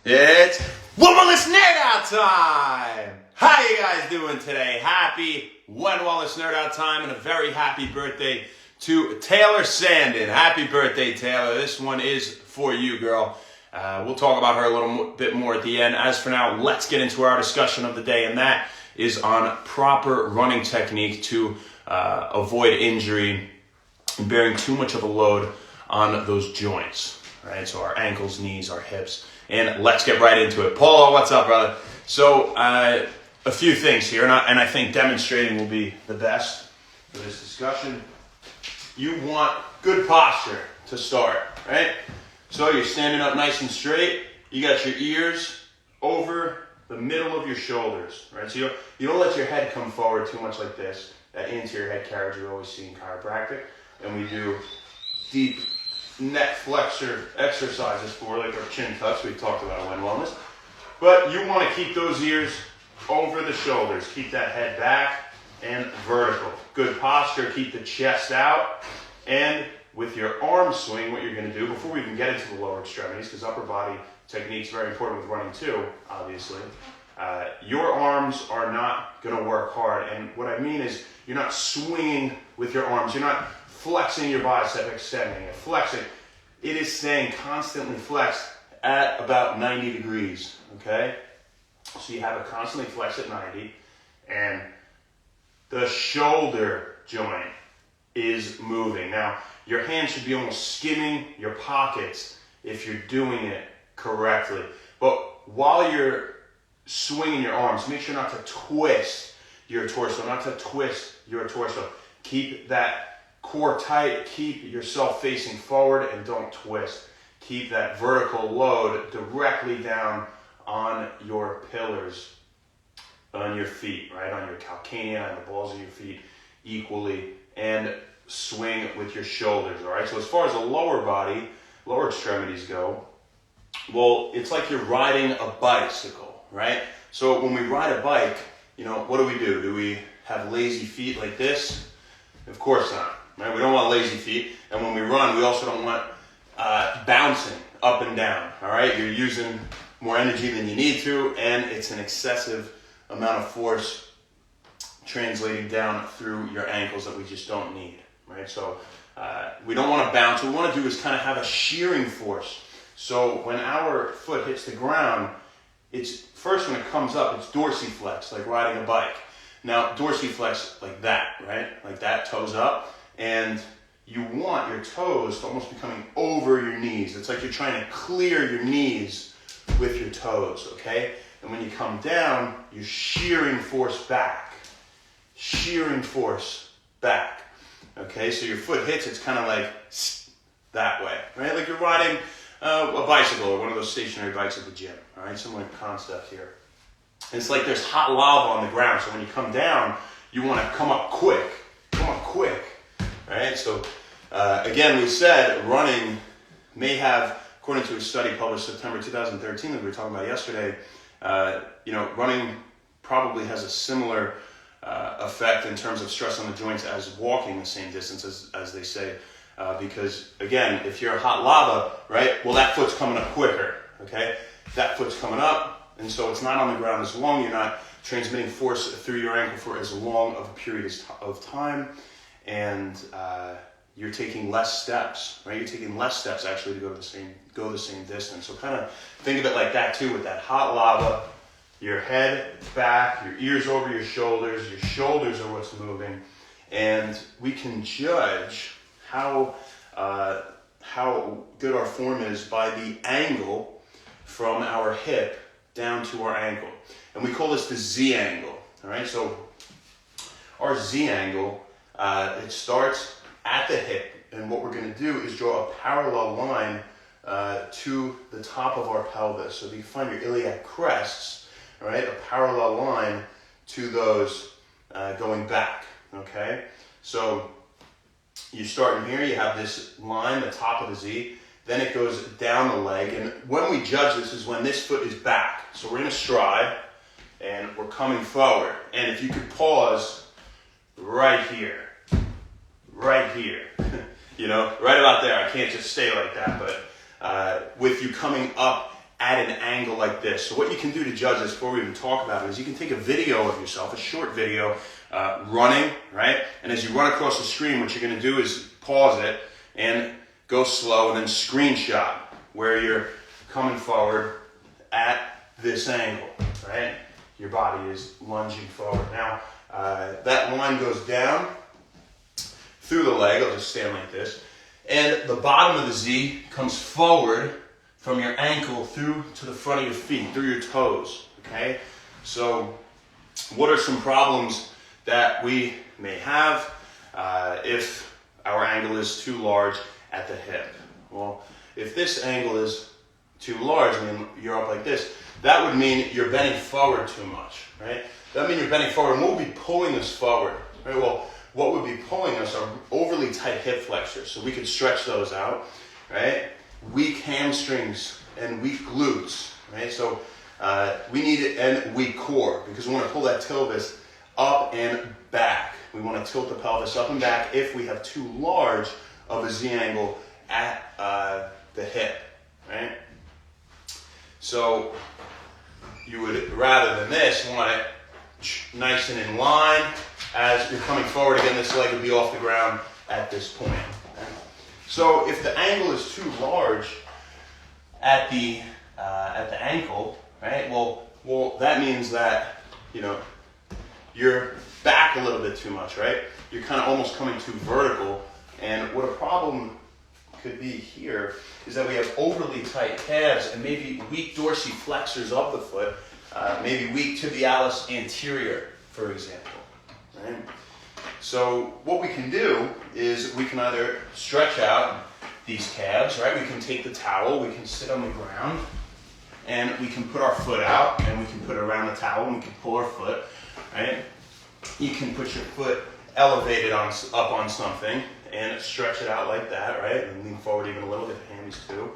It's Wellness Nerd Out time! How you guys doing today? Happy Wend Wellness Nerd Out time and a very happy birthday to Taylor Sandin. Happy birthday, Taylor. This one is for you, girl. We'll talk about her a little bit more at the end. As for now, let's get into our discussion of the day, and that is on proper running technique to avoid injury and bearing too much of a load on those joints, right? So our ankles, knees, our hips. And let's get right into it. Paulo, what's up, brother? So, a few things here, and I think demonstrating will be the best for this discussion. You want good posture to start, right? So you're standing up nice and straight. You got your ears over the middle of your shoulders, right? So you don't let your head come forward too much like this. That anterior head carriage you always see in chiropractic. And we do deep neck flexor exercises for like our chin tucks we talked about when wellness. But you want to keep those ears over the shoulders. Keep that head back and vertical. Good posture. Keep the chest out. And with your arm swing, what you're going to do, before we even get into the lower extremities, because upper body technique is very important with running too, obviously, your arms are not going to work hard. And what I mean is you're not swinging with your arms. You're not flexing your bicep, extending it, flexing. It is staying constantly flexed at about 90 degrees, okay? So you have it constantly flexed at 90, and the shoulder joint is moving. Now, your hand should be almost skimming your pockets if you're doing it correctly. But while you're swinging your arms, make sure not to twist your torso, not to twist your torso. Keep that core tight, keep yourself facing forward, and don't twist. Keep that vertical load directly down on your pillars, on your feet, right? On your calcanea and the balls of your feet equally, and swing with your shoulders, all right? So as far as the lower body, lower extremities go, well, it's like you're riding a bicycle, right? So when we ride a bike, what do? Do we have lazy feet like this? Of course not. Right? We don't want lazy feet, and when we run, we also don't want bouncing up and down, all right? You're using more energy than you need to, and it's an excessive amount of force translating down through your ankles that we just don't need, right? So we don't want to bounce. What we want to do is kind of have a shearing force. So when our foot hits the ground, it's first when it comes up, it's dorsiflex, like riding a bike. Now, dorsiflex like that, right? Like that, toes up. And you want your toes to almost be coming over your knees. It's like you're trying to clear your knees with your toes, okay? And when you come down, you're shearing force back. Shearing force back, okay? So your foot hits, it's kind of like that way, right? Like you're riding a bicycle or one of those stationary bikes at the gym, all right? Similar concept here. And it's like there's hot lava on the ground, so when you come down, you want to come up quick. Right? So, again, we said running may have, according to a study published September 2013 that we were talking about yesterday, running probably has a similar effect in terms of stress on the joints as walking the same distance as they say. Because, again, if you're hot lava, right, well, that foot's coming up quicker, okay? That foot's coming up, and so it's not on the ground as long. You're not transmitting force through your ankle for as long of a period of time. And you're taking less steps, right? You're taking less steps actually to go the same distance. So kind of think of it like that too, with that hot lava, your head back, your ears over your shoulders are what's moving, and we can judge how good our form is by the angle from our hip down to our ankle, and we call this the Z angle. All right, so our Z angle. It starts at the hip, and what we're going to do is draw a parallel line to the top of our pelvis. So if you find your iliac crests, all right, a parallel line to those going back, okay? So you start in here, you have this line, the top of the Z, then it goes down the leg, and when we judge this is when this foot is back. So we're in a stride, and we're coming forward, and if you could pause right here, right about there. I can't just stay like that, but with you coming up at an angle like this. So what you can do to judge this before we even talk about it is you can take a video of yourself, a short video, running, right? And as you run across the screen, what you're going to do is pause it and go slow and then screenshot where you're coming forward at this angle, right? Your body is lunging forward. Now, that line goes down through the leg. I'll just stand like this. And the bottom of the Z comes forward from your ankle through to the front of your feet, through your toes, okay? So what are some problems that we may have if our angle is too large at the hip? Well, if this angle is too large, I mean, you're up like this, that would mean you're bending forward too much, right? That would mean you're bending forward, and what would be pulling us forward, right? Well, what would be pulling us are overly tight hip flexors, so we could stretch those out, right? Weak hamstrings and weak glutes, right? So we need and weak core, because we want to pull that pelvis up and back. We want to tilt the pelvis up and back if we have too large of a Z angle at the hip, right? So you would, rather than this, want it nice and in line. As you're coming forward again, this leg would be off the ground at this point. Okay? So if the angle is too large at the ankle, right? Well, that means that, you know, you're back a little bit too much, right? You're kind of almost coming too vertical. And what a problem could be here is that we have overly tight calves and maybe weak dorsiflexors of the foot, maybe weak tibialis anterior, for example. Right? So what we can do is we can either stretch out these calves, right? We can take the towel, we can sit on the ground, and we can put our foot out, and we can put it around the towel, and we can pull our foot, right? You can put your foot elevated up on something and stretch it out like that, right? And lean forward even a little, get the hammies too.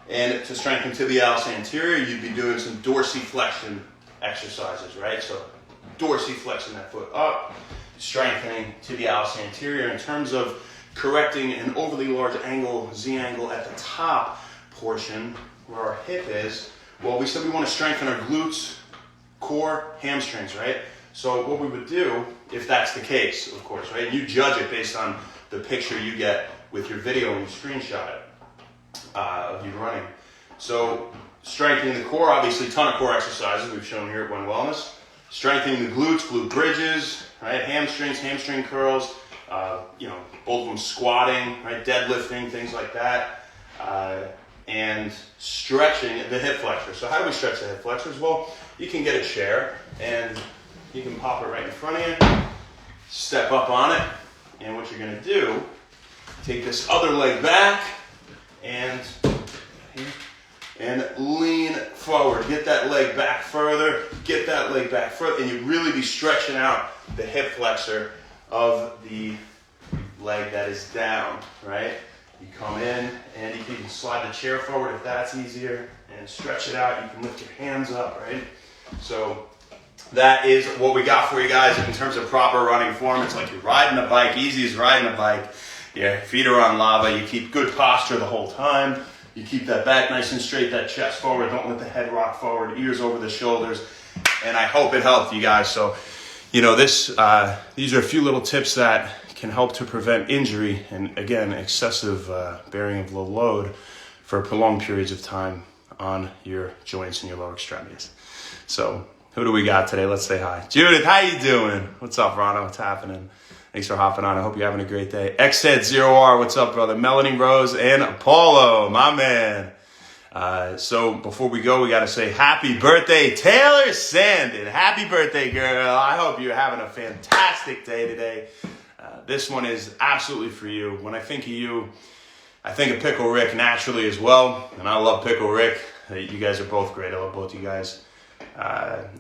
And to strengthen tibialis anterior, you'd be doing some dorsiflexion exercises, right? So dorsiflexing that foot up, strengthening tibialis anterior in terms of correcting an overly large angle, Z angle at the top portion where our hip is. Well, we said we want to strengthen our glutes, core, hamstrings, right? So what we would do, if that's the case, of course, right? And you judge it based on the picture you get with your video and you screenshot it of you running. So strengthening the core, obviously a ton of core exercises we've shown here at Wend Wellness. Strengthening the glutes, glute bridges, right? Hamstrings, hamstring curls, both of them squatting, right? Deadlifting, things like that. And stretching the hip flexors. So how do we stretch the hip flexors? Well, you can get a chair and you can pop it right in front of you, step up on it, and what you're gonna do, take this other leg back and lean forward. Get that leg back further, get that leg back further, and you really be stretching out the hip flexor of the leg that is down, right? You come in and you can slide the chair forward if that's easier and stretch it out. You can lift your hands up, right? So that is what we got for you guys in terms of proper running form. It's like you're riding a bike, easy as riding a bike. Your feet are on lava. You keep good posture the whole time. You keep that back nice and straight, that chest forward. Don't let the head rock forward, ears over the shoulders. And I hope it helped you guys. So, these are a few little tips that can help to prevent injury and, again, excessive bearing of low load for prolonged periods of time on your joints and your lower extremities. So, who do we got today? Let's say hi. Judith, how you doing? What's up, Rano? What's happening? Thanks for hopping on. I hope you're having a great day. Xhead0R, what's up, brother? Melanie Rose and Apollo, my man. So before we go, we got to say happy birthday, Taylor Sandin. Happy birthday, girl. I hope you're having a fantastic day today. This one is absolutely for you. When I think of you, I think of Pickle Rick naturally as well. And I love Pickle Rick. You guys are both great. I love both you guys.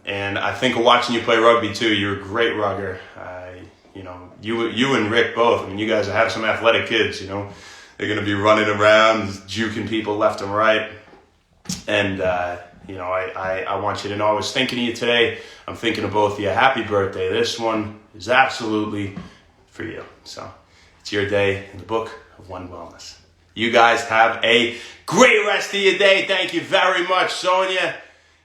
And I think of watching you play rugby too. You're a great rugger. You and Rick both. I mean, you guys have some athletic kids, They're going to be running around, juking people left and right. And, I want you to know I was thinking of you today. I'm thinking of both of you. Happy birthday. This one is absolutely for you. So it's your day in the book of Wend Wellness. You guys have a great rest of your day. Thank you very much, Sonia.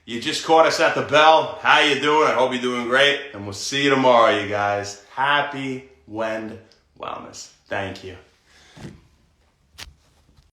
You just caught us at the bell. How you doing? I hope you're doing great. And we'll see you tomorrow, you guys. Happy Wend Wellness. Thank you.